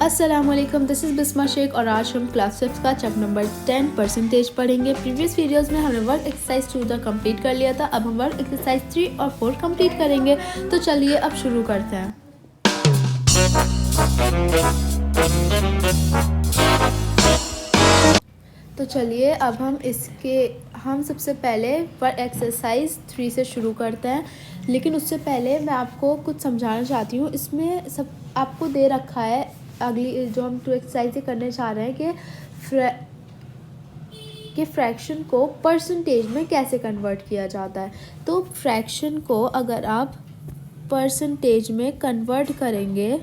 अस्सलामुअलैकुम, this is Bisma Sheikh और आज हम क्लास 5 का चैप्टर नंबर 10 परसेंटेज पढ़ेंगे। प्रीवियस वीडियोस में हमने वर्क एक्सरसाइज 2 तक कंप्लीट कर लिया था। अब हम वर्क एक्सरसाइज 3 और 4 कंप्लीट करेंगे। तो चलिए अब शुरू करते हैं। तो चलिए अब हम सबसे पहले वर्क एक्सरसाइज 3 से शुरू करते हैं। लेकिन उससे पहले मैं आपको कुछ समझाना चाहती हूँ। इसमें सब आपको दे रखा है, अगली जो हम 2 एक्सरसाइज करने चाह रहे हैं कि फ्रैक्शन को परसेंटेज में कैसे कन्वर्ट किया जाता है। तो फ्रैक्शन को अगर आप परसेंटेज में कन्वर्ट करेंगे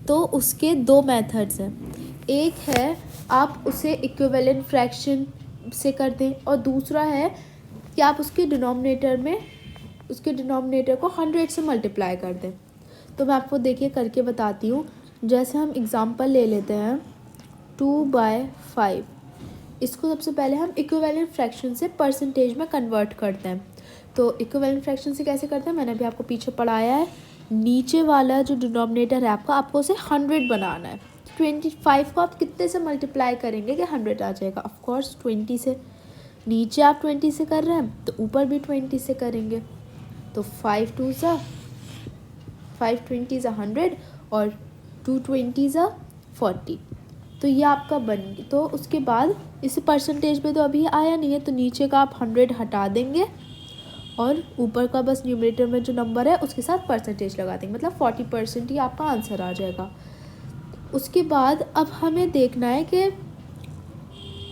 तो उसके दो मेथड्स हैं। एक है आप उसे इक्विवेलेंट फ्रैक्शन से कर दें और दूसरा है कि आप उसके डिनोमिनेटर को 100 से मल्टीप्लाई कर दें। तो मैं आपको देखिए करके बताती हूँ। जैसे हम एग्ज़ाम्पल ले लेते हैं 2/5। इसको सबसे पहले हम इक्विवेलेंट फ्रैक्शन से परसेंटेज में कन्वर्ट करते हैं। तो इक्विवेलेंट फ्रैक्शन से कैसे करते हैं मैंने भी आपको पीछे पढ़ाया है। नीचे वाला जो डिनोमिनेटर है आपको उसे 100 बनाना है। 25 को आप कितने से मल्टीप्लाई करेंगे कि 100 आ जाएगा? ऑफकोर्स 20 से। नीचे आप 20 से कर रहे हैं तो ऊपर भी 20 से करेंगे। तो 5 20 100 और 2 20 40। तो ये आपका बन गया। तो उसके बाद इस परसेंटेज में तो अभी आया नहीं है, तो नीचे का आप 100 हटा देंगे और ऊपर का बस न्यूमरेटर में जो नंबर है उसके साथ परसेंटेज लगा देंगे, मतलब 40% ही आपका आंसर आ जाएगा। उसके बाद अब हमें देखना है कि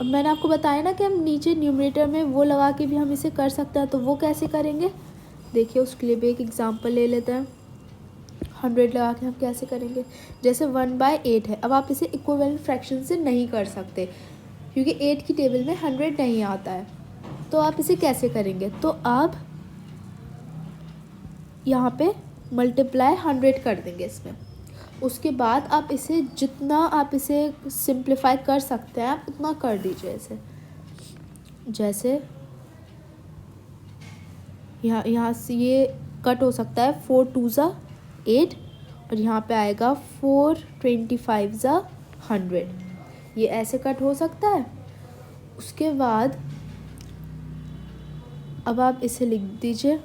मैंने आपको बताया ना कि हम नीचे न्यूमरेटर में वो लगा के भी हम इसे कर सकते हैं। तो वो कैसे करेंगे देखिए, उसके लिए भी एक एग्जांपल ले लेते हैं। 100 लगा के हम कैसे करेंगे, जैसे 1/8 है। अब आप इसे इक्विवेलेंट फ्रैक्शन से नहीं कर सकते क्योंकि 8 की टेबल में 100 नहीं आता है। तो आप इसे कैसे करेंगे, तो आप यहाँ पे मल्टीप्लाई 100 कर देंगे इसमें। उसके बाद आप इसे जितना आप इसे सिंप्लीफाई कर सकते हैं आप उतना कर दीजिए इसे। जैसे यहाँ से ये कट हो सकता है 4 2 8 और यहाँ पे आएगा 4 25 100। ये ऐसे कट हो सकता है। उसके बाद अब आप इसे लिख दीजिए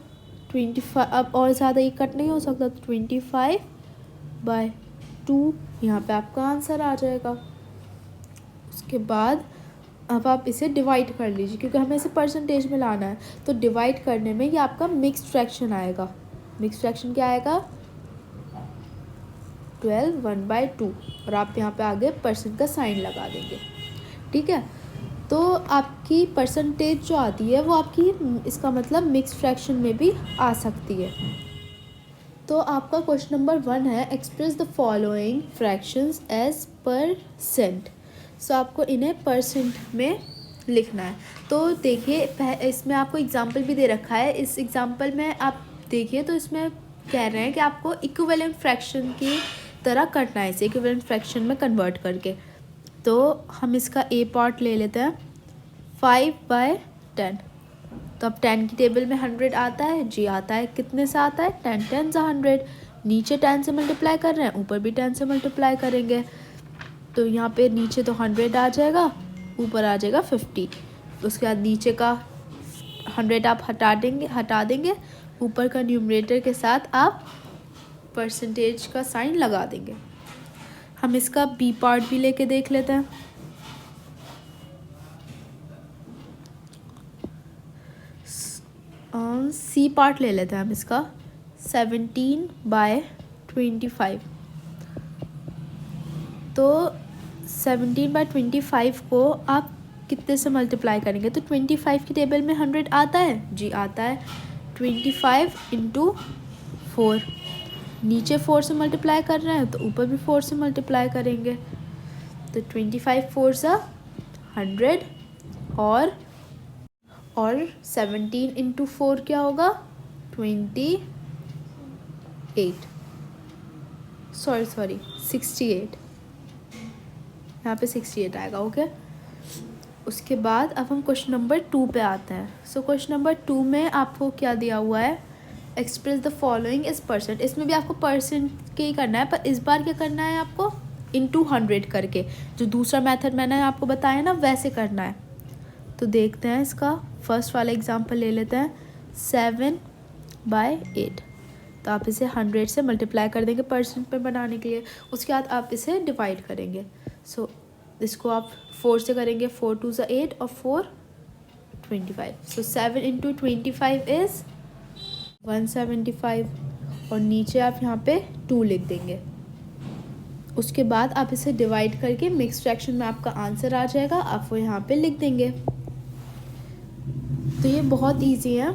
25। अब और ज़्यादा ये कट नहीं हो सकता, तो 25/2 यहाँ पे आपका आंसर आ जाएगा। उसके बाद अब आप इसे डिवाइड कर लीजिए क्योंकि हमें इसे परसेंटेज में लाना है। तो डिवाइड करने में ये आपका मिक्स्ड फ्रैक्शन आएगा। मिक्स्ड फ्रैक्शन क्या आएगा 12 1/2 और आप यहाँ पे आगे परसेंट का साइन लगा देंगे। ठीक है, तो आपकी परसेंटेज जो आती है वो आपकी इसका मतलब मिक्स्ड फ्रैक्शन में भी आ सकती है। तो आपका क्वेश्चन नंबर 1 है express the following fractions as percent. सो आपको इन्हें परसेंट में लिखना है। तो देखिए इसमें आपको एग्जांपल भी दे रखा है। इस एग्जांपल में आप देखिए तो इसमें कह रहे हैं कि आपको इक्विवेलेंट फ्रैक्शन की तरह करना है, इसे इक्विवेलेंट फ्रैक्शन में कन्वर्ट करके। तो हम इसका ए पार्ट ले लेते हैं 5/10। तो अब 10 की टेबल में 100 आता है, जी आता है। कितने से आता है 10 10 100। नीचे 10 से मल्टीप्लाई कर रहे हैं, ऊपर भी 10 से मल्टीप्लाई करेंगे। तो यहाँ पे नीचे तो 100 आ जाएगा, ऊपर आ जाएगा 50। उसके बाद नीचे का 100 आप हटा देंगे, ऊपर का न्यूमरेटर के साथ आप परसेंटेज का साइन लगा देंगे। हम इसका बी पार्ट भी लेके देख लेते हैं। सी पार्ट ले लेते हैं हम इसका 17/25। तो 17/25 को आप कितने से मल्टीप्लाई करेंगे, तो 25 की टेबल में 100 आता है, जी आता है। 25 × 4, नीचे 4 से मल्टीप्लाई कर रहे हैं तो ऊपर भी 4 से मल्टीप्लाई करेंगे। तो 25 4 100 और 17 × 4 क्या होगा 28। 68। यहाँ पे 68 आएगा। ओके, उसके बाद अब हम क्वेश्चन नंबर 2 पे आते हैं। सो क्वेश्चन नंबर 2 में आपको क्या दिया हुआ है express the following is percent, इसमें भी आपको परसेंट के ही करना है, पर इस बार क्या करना है आपको इंटू 100 करके, जो दूसरा मेथड मैंने आपको बताया ना वैसे करना है। तो देखते हैं इसका फर्स्ट वाला एग्जांपल ले लेते हैं, 7/8। तो आप इसे 100 से मल्टीप्लाई कर देंगे परसेंट पे बनाने के लिए, उसके बाद आप इसे डिवाइड करेंगे। सो इसको आप 4 से करेंगे, 4 2 ज़ा 8 और 4 25। सो 7 × 25 इज़ 175, और नीचे आप यहाँ पे 2 लिख देंगे। उसके बाद आप इसे डिवाइड करके मिक्स फ्रैक्शन में आपका आंसर आ जाएगा, आप वो यहाँ पे लिख देंगे। तो ये बहुत इजी है,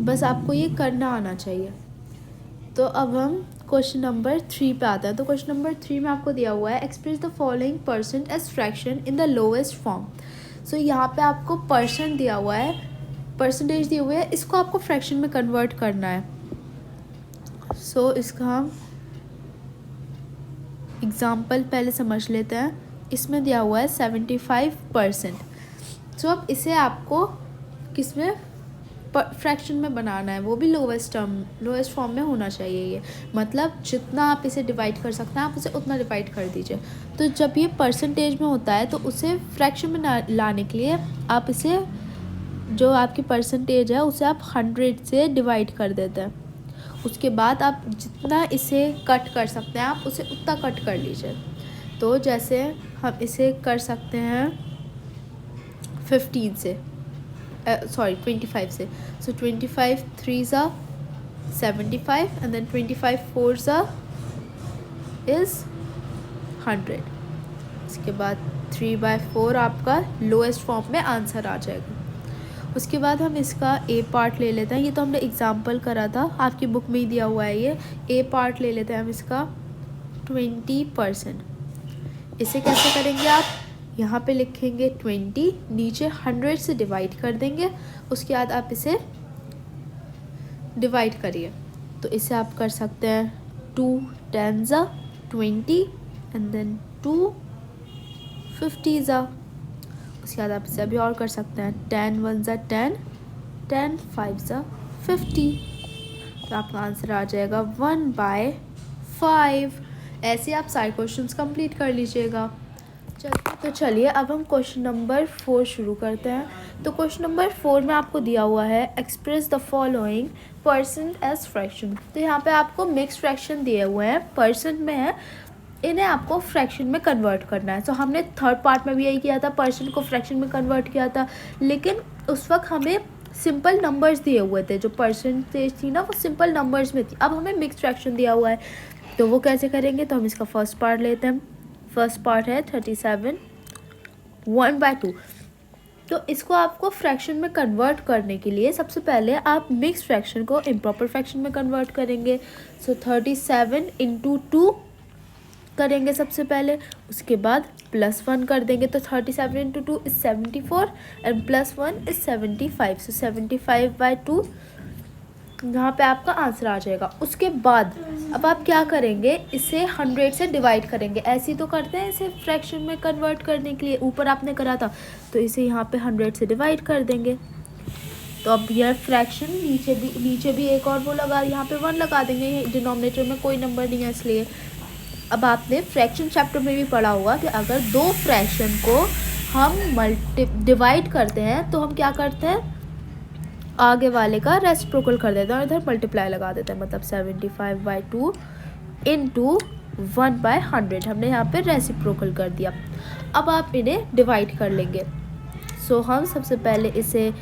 बस आपको ये करना आना चाहिए। तो अब हम क्वेश्चन नंबर 3 पे आते हैं। तो क्वेश्चन नंबर 3 में आपको दिया हुआ है express the following percent as fraction in the lowest form. सो यहाँ पे आपको परसेंट दिया हुआ है, परसेंटेज दिए हुए है, इसको आपको फ्रैक्शन में कन्वर्ट करना है। सो इसका हम एग्जाम्पल पहले समझ लेते हैं। इसमें दिया हुआ है 75%। सो अब इसे आपको किस में फ्रैक्शन में बनाना है, वो भी लोएस्ट फॉर्म में होना चाहिए। ये मतलब जितना आप इसे डिवाइड कर सकते हैं आप उसे उतना डिवाइड कर दीजिए। तो जब ये परसेंटेज में होता है तो उसे फ्रैक्शन में लाने के लिए आप इसे, जो आपकी परसेंटेज है उसे आप 100 से डिवाइड कर देते हैं। उसके बाद आप जितना इसे कट कर सकते हैं आप उसे उतना कट कर लीजिए। तो जैसे हम इसे कर सकते हैं 25 से। सो 25 3 ज़ा 75 एंड देन 25 4 ज़ा इज़ 100। उसके बाद 3/4 आपका लोएस्ट फॉर्म में आंसर आ जाएगा। उसके बाद हम इसका ए पार्ट ले लेते हैं। ये तो हमने एग्जाम्पल करा था, आपकी बुक में ही दिया हुआ है ये। ए पार्ट ले लेते हैं हम इसका 20%। इसे कैसे करेंगे आप, यहाँ पे लिखेंगे 20, नीचे 100 से डिवाइड कर देंगे। उसके बाद आप इसे डिवाइड करिए। तो इसे आप कर सकते हैं 2 10 ज़ा 20 एंड देन 2 50 ज़ा। उसके बाद आप इसे अभी और कर सकते हैं 10 1 ज़ा 10 10 5 ज़ा 50। तो आपका आंसर आ जाएगा 1/5। ऐसे आप सारे क्वेश्चंस कंप्लीट कर लीजिएगा। तो चलिए अब हम क्वेश्चन नंबर 4 शुरू करते हैं। तो क्वेश्चन नंबर 4 में आपको दिया हुआ है express the following percent as fraction. तो यहाँ पे आपको मिक्स फ्रैक्शन दिए हुए हैं, परसेंट में है, इन्हें आपको फ्रैक्शन में कन्वर्ट करना है। तो हमने थर्ड पार्ट में भी यही किया था, परसेंट को फ्रैक्शन में कन्वर्ट किया था, लेकिन उस वक्त हमें सिंपल नंबर्स दिए हुए थे। जो परसेंटेज थी ना वो सिंपल नंबर्स में थी, अब हमें मिक्स फ्रैक्शन दिया हुआ है। तो वो कैसे करेंगे, तो हम इसका फर्स्ट पार्ट लेते हैं। फर्स्ट पार्ट है 37 1/2। तो इसको आपको फ्रैक्शन में कन्वर्ट करने के लिए सबसे पहले आप मिक्स फ्रैक्शन को इम्प्रॉपर फ्रैक्शन में कन्वर्ट करेंगे। सो 37 × 2 करेंगे सबसे पहले, उसके बाद +1 कर देंगे। तो 37 × 2 इज़ 74 एंड +1 इज़ 75। सो 75/2 यहाँ पे आपका आंसर आ जाएगा। उसके बाद अब आप क्या करेंगे, इसे 100 से डिवाइड करेंगे। ऐसे ही तो करते हैं इसे फ्रैक्शन में कन्वर्ट करने के लिए, ऊपर आपने करा था। तो इसे यहाँ पे 100 से डिवाइड कर देंगे। तो अब यह फ्रैक्शन नीचे भी एक और वो लगा, यहाँ पे 1 लगा देंगे। डिनोमिनेटर में कोई नंबर नहीं है इसलिए। अब आपने फ्रैक्शन चैप्टर में भी पढ़ा होगा कि अगर 2 फ्रैक्शन को हम डिवाइड करते हैं तो हम क्या करते हैं, आगे वाले का रेसिप्रोकल कर देते हैं और इधर मल्टीप्लाई लगा देते हैं। मतलब 75/2 × 1/100 हमने यहाँ पे रेसिप्रोकल कर दिया। अब आप इन्हें डिवाइड कर लेंगे। सो हम सबसे पहले इसे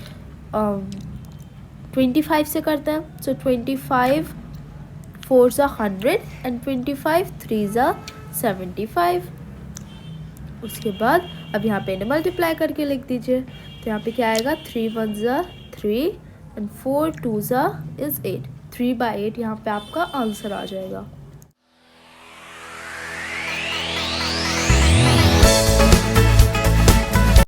25 से करते हैं। सो 25 4 ज़ा 100 एंड 25 3 ज़ा 75। उसके बाद अब यहाँ पे इन्हें मल्टीप्लाई करके लिख दीजिए। तो यहाँ पे क्या आएगा, 3 1 ज़ा 3 एंड 4 2 ज़ा इज़ 8। 3/8 यहाँ पे आपका आंसर आ जाएगा।